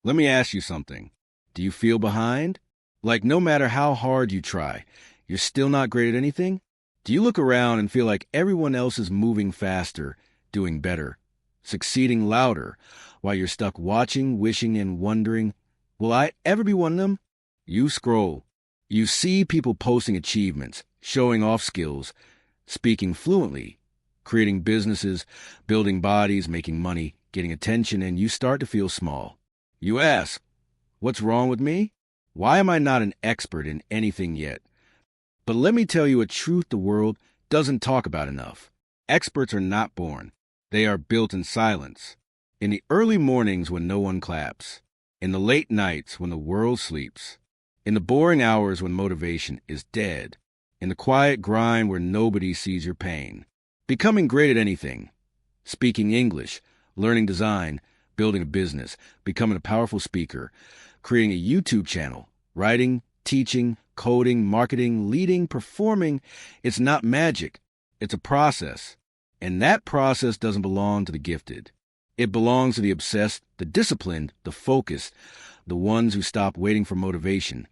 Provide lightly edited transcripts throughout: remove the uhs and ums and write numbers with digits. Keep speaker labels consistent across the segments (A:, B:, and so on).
A: Let me ask you something. Do you feel behind? Like no matter how hard you try, you're still not great at anything? Do you look around and feel like everyone else is moving faster, doing better, succeeding louder, while you're stuck watching, wishing, and wondering, will I ever be one of them? You scroll. You see people posting achievements, showing off skills, speaking fluently, creating businesses, building bodies, making money, getting attention, and you start to feel small. You ask, what's wrong with me? Why am I not an expert in anything yet? But let me tell you a truth the world doesn't talk about enough. Experts are not born. They are built in silence. In the early mornings when no one claps. In the late nights when the world sleeps. In the boring hours when motivation is dead. In the quiet grind where nobody sees your pain. Becoming great at anything. Speaking English, learning design, building a business, becoming a powerful speaker, creating a YouTube channel, writing, teaching, coding, marketing, leading, performing. It's not magic. It's a process. And that process doesn't belong to the gifted. It belongs to the obsessed, the disciplined, the focused, the ones who stop waiting for motivation,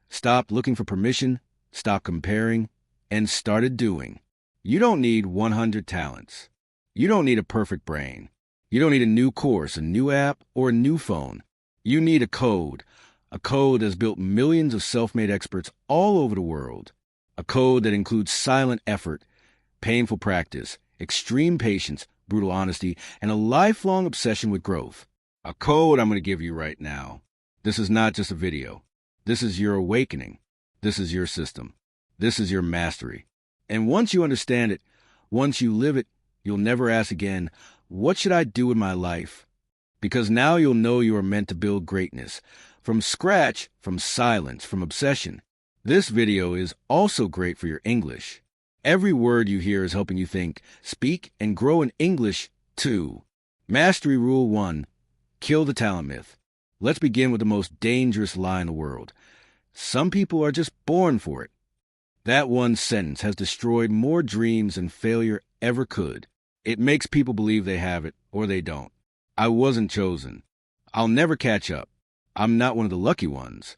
A: stopped looking for permission, stopped comparing, and started doing. You don't need 100 talents. You don't need a perfect brain. You don't need a new course, a new app, or a new phone. You need a code that's built millions of self-made experts all over the world. A code that includes silent effort, painful practice, extreme patience, brutal honesty, and a lifelong obsession with growth. A code I'm going to give you right now. This is not just a video. This is your awakening. This is your system. This is your mastery. And once you understand it, once you live it, you'll never ask again, what should I do with my life? Because now you'll know you are meant to build greatness. From scratch, from silence, from obsession. This video is also great for your English. Every word you hear is helping you think, speak, and grow in English, too. Mastery Rule 1. Kill the talent myth. Let's begin with the most dangerous lie in the world. Some people are just born for it. That one sentence has destroyed more dreams than failure ever could. It makes people believe they have it, or they don't. I wasn't chosen. I'll never catch up. I'm not one of the lucky ones.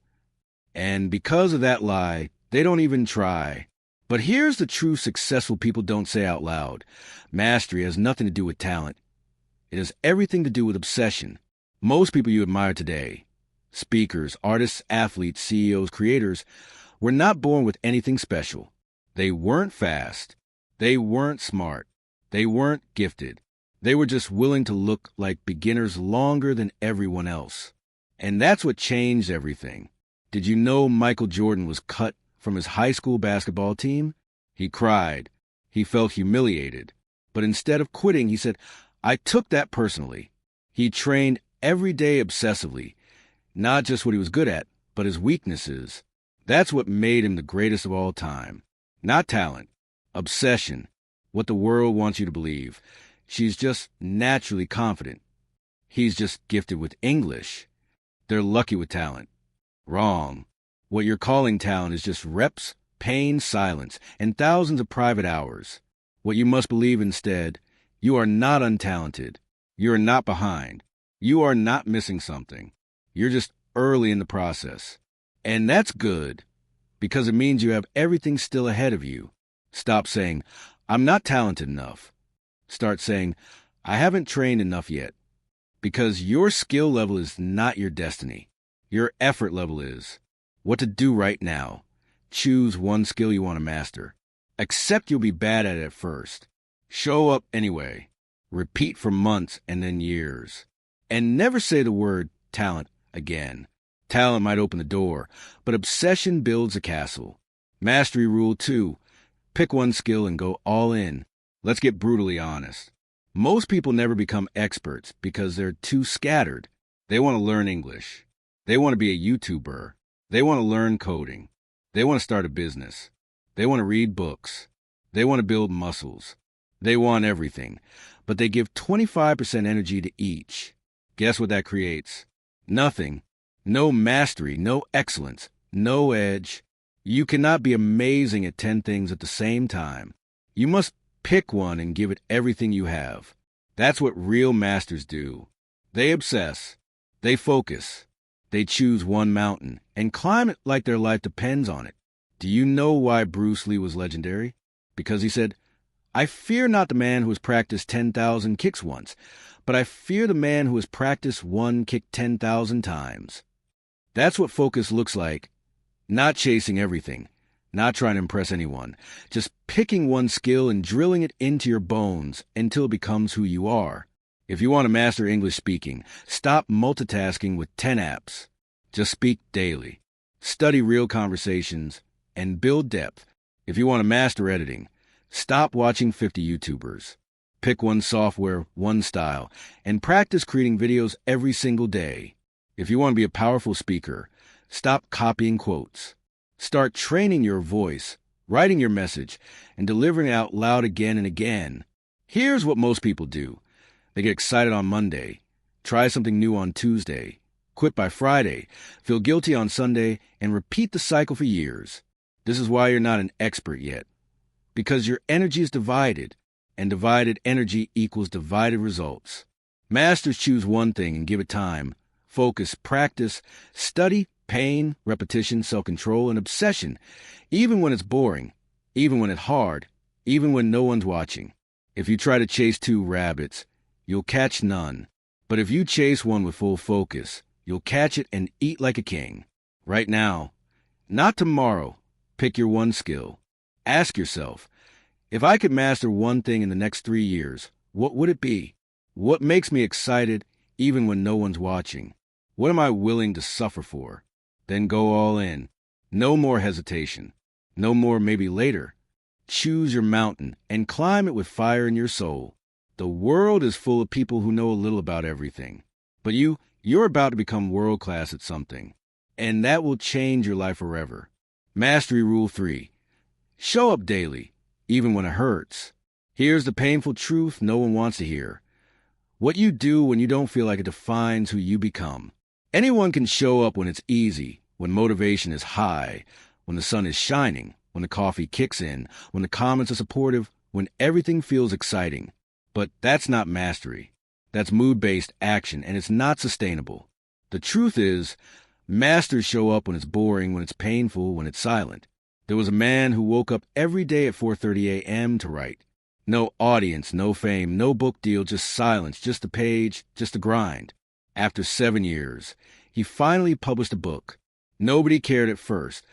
A: And because of that lie, they don't even try. But here's the truth successful people don't say out loud. Mastery has nothing to do with talent. It has everything to do with obsession. Most people you admire today, speakers, artists, athletes, CEOs, creators, were not born with anything special. They weren't fast. They weren't smart. They weren't gifted. They were just willing to look like beginners longer than everyone else. And that's what changed everything. Did you know Michael Jordan was cut from his high school basketball team? He cried. He felt humiliated. But instead of quitting, he said, I took that personally. He trained every day obsessively, not just what he was good at, but his weaknesses. That's what made him the greatest of all time. Not talent, obsession, what the world wants you to believe. She's just naturally confident. He's just gifted with English. They're lucky with talent. Wrong. What you're calling talent is just reps, pain, silence, and thousands of private hours. What you must believe instead, you are not untalented. You are not behind. You are not missing something. You're just early in the process. And that's good, because it means you have everything still ahead of you. Stop saying, I'm not talented enough. Start saying, I haven't trained enough yet. Because your skill level is not your destiny. Your effort level is. What to do right now. Choose one skill you want to master. Accept you'll be bad at it at first. Show up anyway. Repeat for months and then years. And never say the word talent again. Talent might open the door, but obsession builds a castle. Mastery Rule 2. Pick one skill and go all in. Let's get brutally honest. Most people never become experts because they're too scattered. They want to learn English. They want to be a YouTuber. They want to learn coding. They want to start a business. They want to read books. They want to build muscles. They want everything, but they give 25% energy to each. Guess what that creates? Nothing. No mastery, no excellence, no edge. You cannot be amazing at 10 things at the same time. You must pick one and give it everything you have. That's what real masters do. They obsess. They focus. They choose one mountain and climb it like their life depends on it. Do you know why Bruce Lee was legendary? Because he said, "I fear not the man who has practiced 10,000 kicks once, but I fear the man who has practiced one kick 10,000 times." That's what focus looks like. Not chasing everything, not trying to impress anyone, just picking one skill and drilling it into your bones until it becomes who you are. If you want to master English speaking, stop multitasking with 10 apps. Just speak daily. Study real conversations and build depth. If you want to master editing, stop watching 50 YouTubers. Pick one software, one style, and practice creating videos every single day. If you want to be a powerful speaker, stop copying quotes. Start training your voice, writing your message, and delivering it out loud again and again. Here's what most people do. They get excited on Monday, try something new on Tuesday, quit by Friday, feel guilty on Sunday, and repeat the cycle for years. This is why you're not an expert yet. Because your energy is divided, and divided energy equals divided results. Masters choose one thing and give it time. Focus, practice, study, pain, repetition, self-control, and obsession, even when it's boring, even when it's hard, even when no one's watching. If you try to chase two rabbits, you'll catch none. But if you chase one with full focus, you'll catch it and eat like a king. Right now, not tomorrow. Pick your one skill. Ask yourself, if I could master one thing in the next 3 years, what would it be? What makes me excited even when no one's watching? What am I willing to suffer for? Then go all in. No more hesitation. No more maybe later. Choose your mountain and climb it with fire in your soul. The world is full of people who know a little about everything. But you're about to become world-class at something. And that will change your life forever. Mastery Rule 3. Show up daily, even when it hurts. Here's the painful truth no one wants to hear. What you do when you don't feel like it defines who you become. Anyone can show up when it's easy, when motivation is high, when the sun is shining, when the coffee kicks in, when the comments are supportive, when everything feels exciting. But that's not mastery. That's mood-based action, and it's not sustainable. The truth is, masters show up when it's boring, when it's painful, when it's silent. There was a man who woke up every day at 4:30 a.m. to write. No audience, no fame, no book deal, just silence, just a page, just a grind. After 7 years, he finally published a book. Nobody cared at first,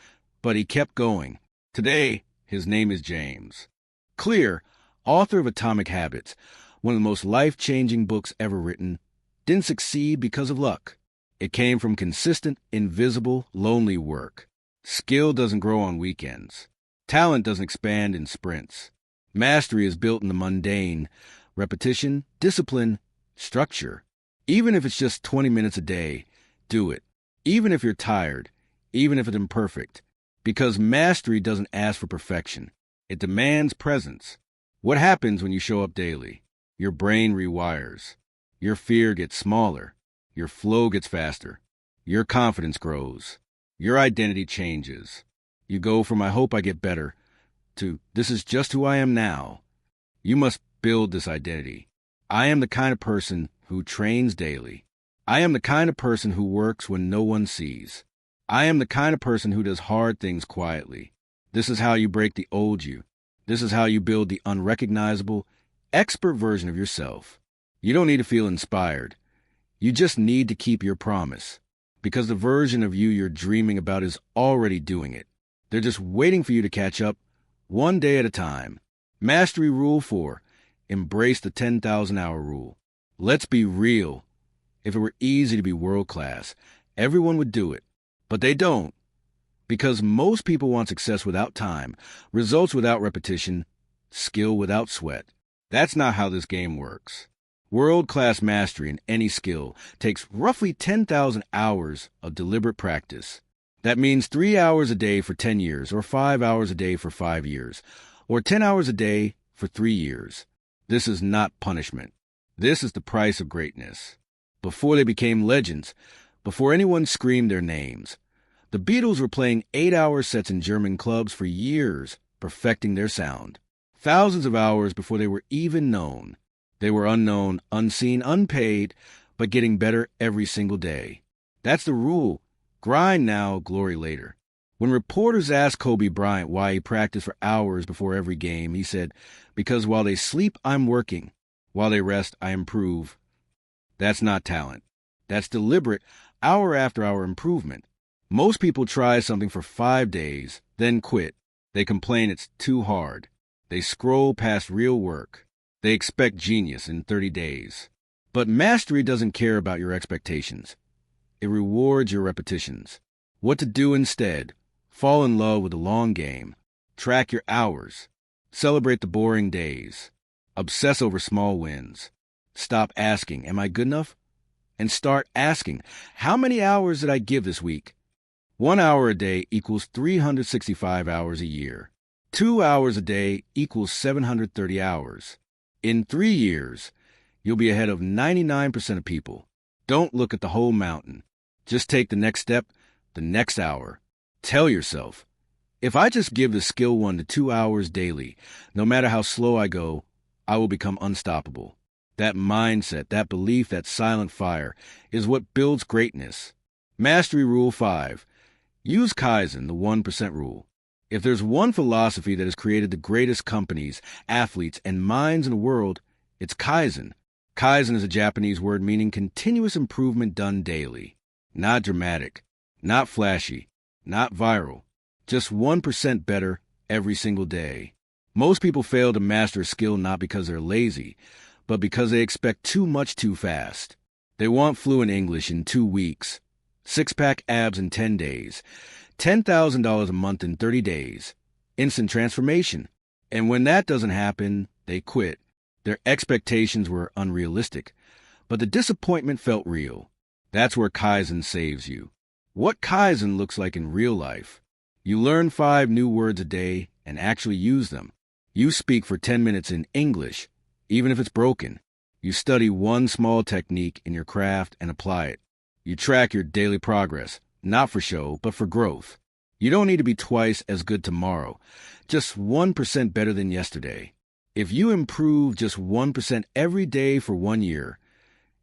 A: but he kept going. Today, his name is James Clear, author of Atomic Habits, one of the most life-changing books ever written, didn't succeed because of luck. It came from consistent, invisible, lonely work. Skill doesn't grow on weekends. Talent doesn't expand in sprints. Mastery is built in the mundane, repetition, discipline, structure. Even if it's just 20 minutes a day, do it. Even if you're tired, even if it's imperfect. Because mastery doesn't ask for perfection. It demands presence. What happens when you show up daily? Your brain rewires. Your fear gets smaller. Your flow gets faster. Your confidence grows. Your identity changes. You go from "I hope I get better" to "this is just who I am now." You must build this identity. I am the kind of person who trains daily. I am the kind of person who works when no one sees. I am the kind of person who does hard things quietly. This is how you break the old you. This is how you build the unrecognizable, expert version of yourself. You don't need to feel inspired. You just need to keep your promise. Because the version of you you're dreaming about is already doing it. They're just waiting for you to catch up, one day at a time. Mastery Rule 4. Embrace the 10,000-hour rule. Let's be real. If it were easy to be world-class, everyone would do it. But they don't. Because most people want success without time, results without repetition, skill without sweat. That's not how this game works. World-class mastery in any skill takes roughly 10,000 hours of deliberate practice. That means 3 hours a day for 10 years, or 5 hours a day for 5 years, or 10 hours a day for 3 years. This is not punishment. This is the price of greatness. Before they became legends, before anyone screamed their names, the Beatles were playing 8-hour sets in German clubs for years, perfecting their sound. Thousands of hours before they were even known. They were unknown, unseen, unpaid, but getting better every single day. That's the rule. Grind now, glory later. When reporters asked Kobe Bryant why he practiced for hours before every game, he said, "Because while they sleep, I'm working. While they rest, I improve." That's not talent. That's deliberate, hour after hour improvement. Most people try something for 5 days, then quit. They complain it's too hard. They scroll past real work. They expect genius in 30 days. But mastery doesn't care about your expectations. It rewards your repetitions. What to do instead? Fall in love with the long game. Track your hours. Celebrate the boring days. Obsess over small wins. Stop asking, "Am I good enough?" And start asking, "How many hours did I give this week?" 1 hour a day equals 365 hours a year. 2 hours a day equals 730 hours. In 3 years, you'll be ahead of 99% of people. Don't look at the whole mountain. Just take the next step, the next hour. Tell yourself, if I just give the skill 1 to 2 hours daily, no matter how slow I go, I will become unstoppable. That mindset, that belief, that silent fire is what builds greatness. Mastery Rule 5. Use Kaizen, the 1% rule. If there's one philosophy that has created the greatest companies, athletes, and minds in the world, it's Kaizen. Kaizen is a Japanese word meaning continuous improvement done daily. Not dramatic, not flashy, not viral. Just 1% better every single day. Most people fail to master a skill not because they're lazy, but because they expect too much too fast. They want fluent English in 2 weeks, six-pack abs in 10 days, $10,000 a month in 30 days, instant transformation. And when that doesn't happen, they quit. Their expectations were unrealistic, but the disappointment felt real. That's where Kaizen saves you. What Kaizen looks like in real life. You learn 5 new words a day and actually use them. You speak for 10 minutes in English, even if it's broken. You study one small technique in your craft and apply it. You track your daily progress, not for show, but for growth. You don't need to be twice as good tomorrow, just 1% better than yesterday. If you improve just 1% every day for 1 year,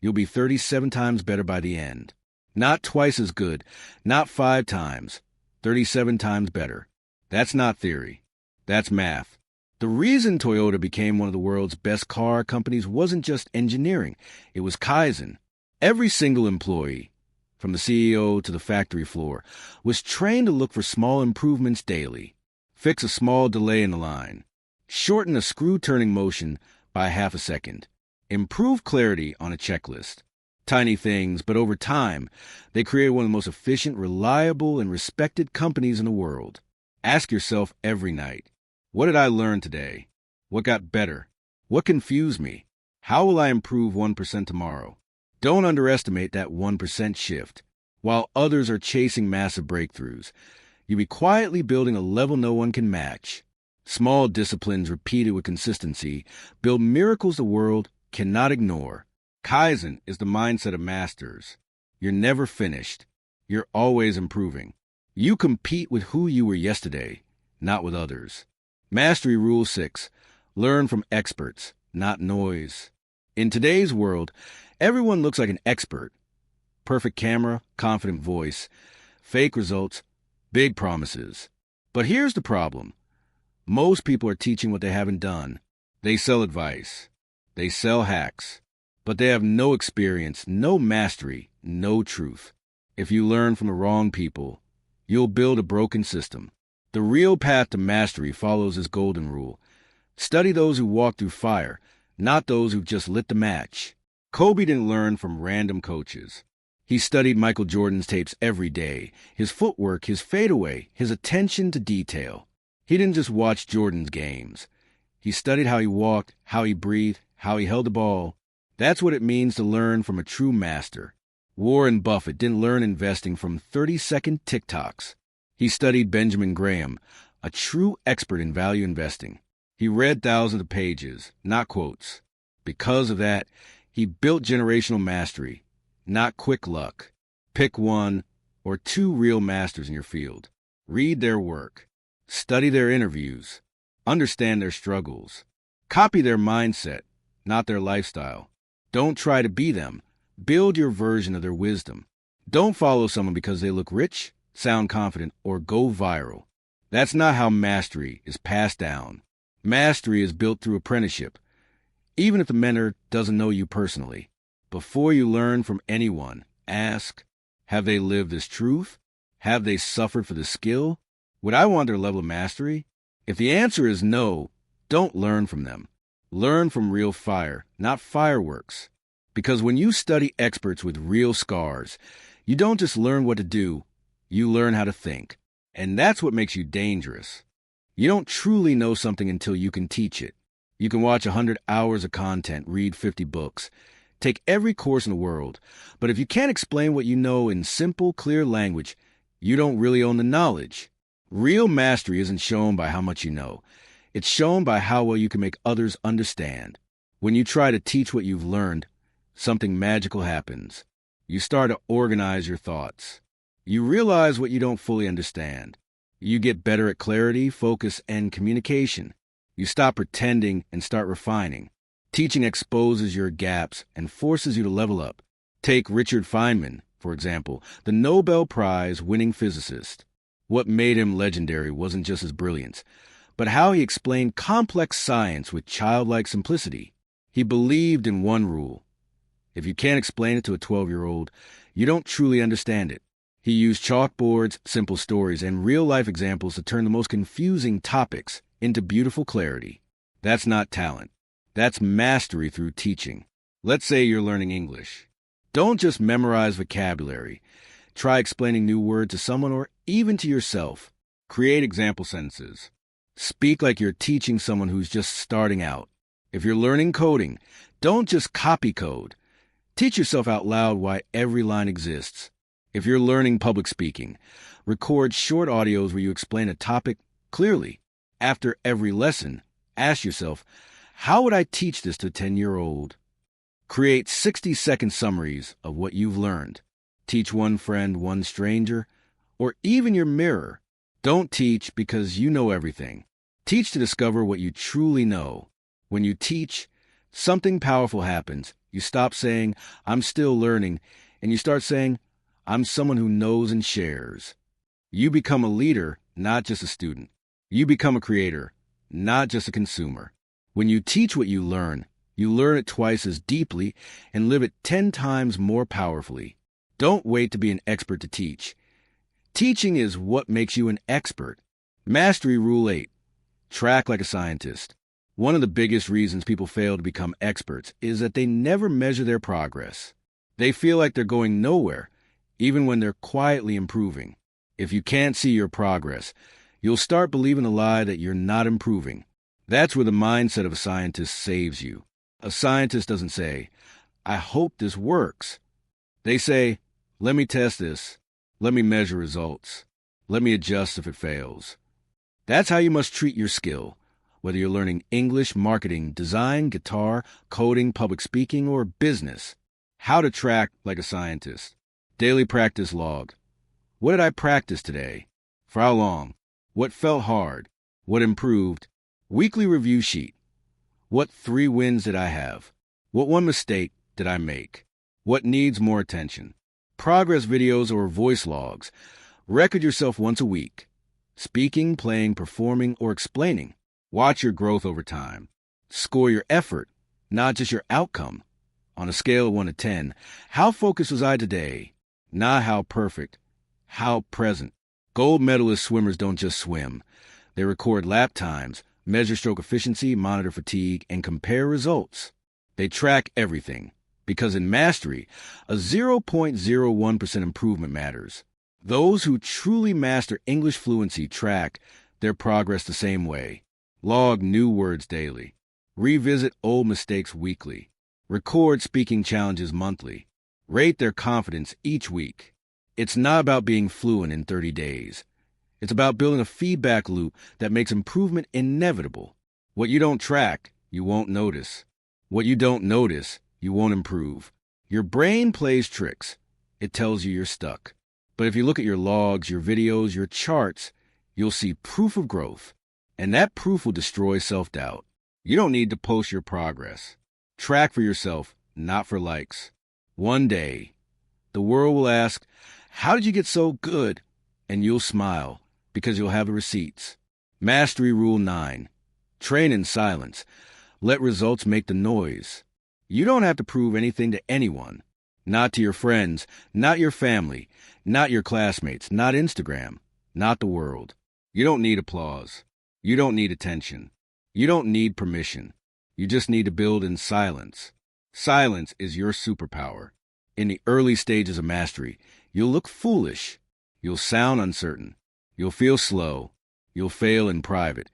A: you'll be 37 times better by the end. Not twice as good, not 5 times, 37 times better. That's not theory. That's math. The reason Toyota became one of the world's best car companies wasn't just engineering. It was Kaizen. Every single employee, from the CEO to the factory floor, was trained to look for small improvements daily. Fix a small delay in the line. Shorten a screw-turning motion by half a second. Improve clarity on a checklist. Tiny things, but over time, they created one of the most efficient, reliable, and respected companies in the world. Ask yourself every night, what did I learn today? What got better? What confused me? How will I improve 1% tomorrow? Don't underestimate that 1% shift. While others are chasing massive breakthroughs, you'll be quietly building a level no one can match. Small disciplines repeated with consistency build miracles the world cannot ignore. Kaizen is the mindset of masters. You're never finished. You're always improving. You compete with who you were yesterday, not with others. Mastery Rule 6. Learn from experts, not noise. In today's world, everyone looks like an expert. Perfect camera, confident voice, fake results, big promises. But here's the problem. Most people are teaching what they haven't done. They sell advice. They sell hacks. But they have no experience, no mastery, no truth. If you learn from the wrong people, you'll build a broken system. The real path to mastery follows this golden rule. Study those who walk through fire, not those who've just lit the match. Kobe didn't learn from random coaches. He studied Michael Jordan's tapes every day, his footwork, his fadeaway, his attention to detail. He didn't just watch Jordan's games. He studied how he walked, how he breathed, how he held the ball. That's what it means to learn from a true master. Warren Buffett didn't learn investing from 30-second TikToks. He studied Benjamin Graham, a true expert in value investing. He read thousands of pages, not quotes. Because of that, he built generational mastery, not quick luck. Pick 1 or 2 real masters in your field. Read their work. Study their interviews. Understand their struggles. Copy their mindset, not their lifestyle. Don't try to be them. Build your version of their wisdom. Don't follow someone because they look rich, sound confident, or go viral. That's not how mastery is passed down. Mastery is built through apprenticeship. Even if the mentor doesn't know you personally, before you learn from anyone, ask, have they lived this truth? Have they suffered for the skill? Would I want their level of mastery? If the answer is no, don't learn from them. Learn from real fire, not fireworks. Because when you study experts with real scars, you don't just learn what to do, you learn how to think. And that's what makes you dangerous. You don't truly know something until you can teach it. You can watch 100 hours of content, read 50 books, take every course in the world, but if you can't explain what you know in simple, clear language, you don't really own the knowledge. Real mastery isn't shown by how much you know. It's shown by how well you can make others understand. When you try to teach what you've learned, something magical happens. You start to organize your thoughts. You realize what you don't fully understand. You get better at clarity, focus, and communication. You stop pretending and start refining. Teaching exposes your gaps and forces you to level up. Take Richard Feynman, for example, the Nobel Prize-winning physicist. What made him legendary wasn't just his brilliance, but how he explained complex science with childlike simplicity. He believed in one rule. If you can't explain it to a 12-year-old, you don't truly understand it. He used chalkboards, simple stories, and real-life examples to turn the most confusing topics into beautiful clarity. That's not talent. That's mastery through teaching. Let's say you're learning English. Don't just memorize vocabulary. Try explaining new words to someone or even to yourself. Create example sentences. Speak like you're teaching someone who's just starting out. If you're learning coding, don't just copy code. Teach yourself out loud why every line exists. If you're learning public speaking, record short audios where you explain a topic clearly. After every lesson, ask yourself, how would I teach this to a 10-year-old? Create 60-second summaries of what you've learned. Teach one friend, one stranger, or even your mirror. Don't teach because you know everything. Teach to discover what you truly know. When you teach, something powerful happens. You stop saying, I'm still learning, and you start saying, I'm someone who knows and shares. You become a leader, not just a student. You become a creator, not just a consumer. When you teach what you learn it twice as deeply and live it 10 times more powerfully. Don't wait to be an expert to teach. Teaching is what makes you an expert. Mastery Rule 8. Track like a scientist. One of the biggest reasons people fail to become experts is that they never measure their progress. They feel like they're going nowhere, even when they're quietly improving. If you can't see your progress, you'll start believing the lie that you're not improving. That's where the mindset of a scientist saves you. A scientist doesn't say, I hope this works. They say, let me test this. Let me measure results. Let me adjust if it fails. That's how you must treat your skill, whether you're learning English, marketing, design, guitar, coding, public speaking, or business. How to track like a scientist. Daily practice log. What did I practice today? For how long? What felt hard? What improved? Weekly review sheet. What 3 wins did I have? What 1 mistake did I make? What needs more attention? Progress videos or voice logs. Record yourself once a week. Speaking, playing, performing, or explaining. Watch your growth over time. Score your effort, not just your outcome. On a scale of 1 to 10, how focused was I today? Not how perfect, how present. Gold medalist swimmers don't just swim. They record lap times, measure stroke efficiency, monitor fatigue, and compare results. They track everything, because in mastery, a 0.01% improvement matters. Those who truly master English fluency track their progress the same way. Log new words daily. Revisit old mistakes weekly. Record speaking challenges monthly. Rate their confidence each week. It's not about being fluent in 30 days. It's about building a feedback loop that makes improvement inevitable. What you don't track, you won't notice. What you don't notice, you won't improve. Your brain plays tricks. It tells you you're stuck. But if you look at your logs, your videos, your charts, you'll see proof of growth. And that proof will destroy self-doubt. You don't need to post your progress. Track for yourself, not for likes. One day, the world will ask, "How did you get so good?" And you'll smile because you'll have the receipts. Mastery Rule 9. Train in silence. Let results make the noise. You don't have to prove anything to anyone. Not to your friends, not your family, not your classmates, not Instagram, not the world. You don't need applause. You don't need attention. You don't need permission. You just need to build in silence. Silence is your superpower. In the early stages of mastery, you'll look foolish. You'll sound uncertain. You'll feel slow. You'll fail in private.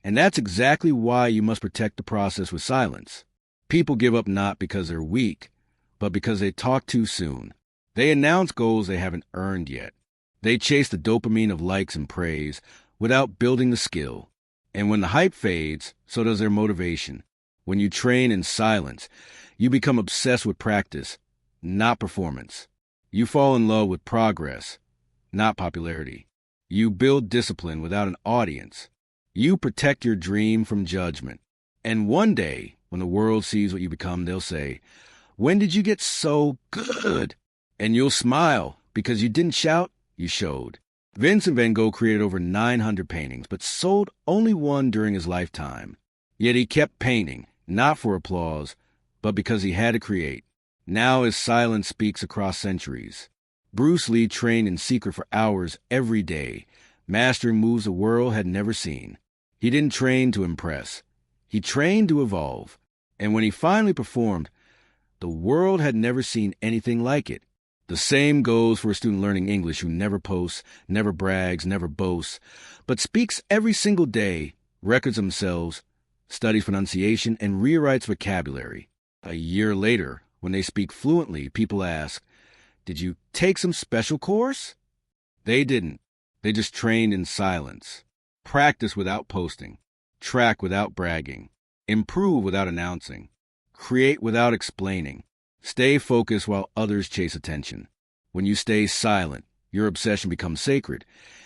A: And that's exactly why you must protect the process with silence. People give up not because they're weak, but because they talk too soon. They announce goals they haven't earned yet. They chase the dopamine of likes and praise without building the skill. And when the hype fades, so does their motivation. When you train in silence, you become obsessed with practice, not performance. You fall in love with progress, not popularity. You build discipline without an audience. You protect your dream from judgment. And one day, when the world sees what you become, they'll say, "When did you get so good?" And you'll smile because you didn't shout, you showed. Vincent van Gogh created over 900 paintings, but sold only one during his lifetime. Yet he kept painting, not for applause, but because he had to create. Now his silence speaks across centuries. Bruce Lee trained in secret for hours every day, mastering moves the world had never seen. He didn't train to impress. He trained to evolve. And when he finally performed, the world had never seen anything like it. The same goes for a student learning English who never posts, never brags, never boasts, but speaks every single day, records themselves, studies pronunciation, and rewrites vocabulary. A year later, when they speak fluently, people ask, "Did you take some special course?" They didn't. They just trained in silence. Practice without posting. Track without bragging. Improve without announcing. Create without explaining. Stay focused while others chase attention. When you stay silent, your obsession becomes sacred,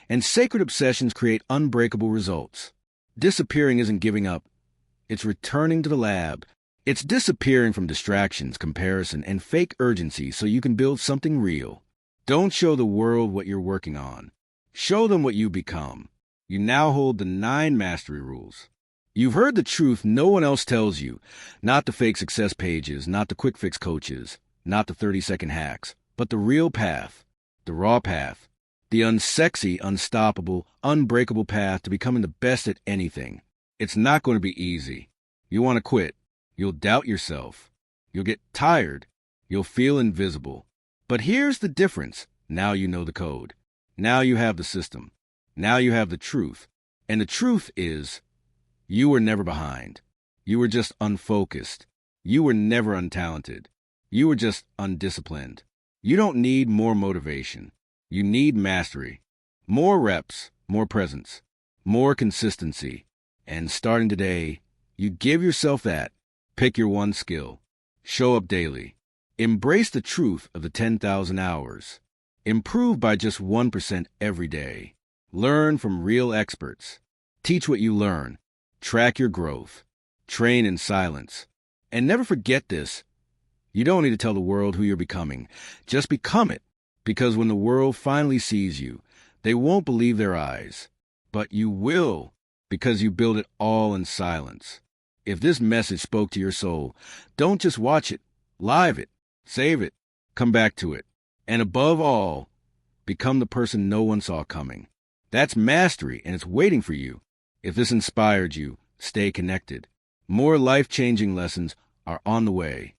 A: and sacred obsessions create unbreakable results. Disappearing isn't giving up. It's returning to the lab. It's disappearing from distractions, comparison, and fake urgency so you can build something real. Don't show the world what you're working on. Show them what you become. You now hold the 9 mastery rules. You've heard the truth no one else tells you, not the fake success pages, not the quick fix coaches, not the 30-second hacks, but the real path, the raw path, the unsexy, unstoppable, unbreakable path to becoming the best at anything. It's not going to be easy. You want to quit. You'll doubt yourself. You'll get tired. You'll feel invisible. But here's the difference. Now you know the code. Now you have the system. Now you have the truth. And the truth is, you were never behind. You were just unfocused. You were never untalented. You were just undisciplined. You don't need more motivation. You need mastery. More reps, more presence, more consistency. And starting today, you give yourself that. Pick your one skill. Show up daily. Embrace the truth of the 10,000 hours. Improve by just 1% every day. Learn from real experts. Teach what you learn. Track your growth. Train in silence. And never forget this. You don't need to tell the world who you're becoming. Just become it. Because when the world finally sees you, they won't believe their eyes. But you will, because you build it all in silence. If this message spoke to your soul, don't just watch it. Live it. Save it. Come back to it. And above all, become the person no one saw coming. That's mastery, and it's waiting for you. If this inspired you, stay connected. More life-changing lessons are on the way.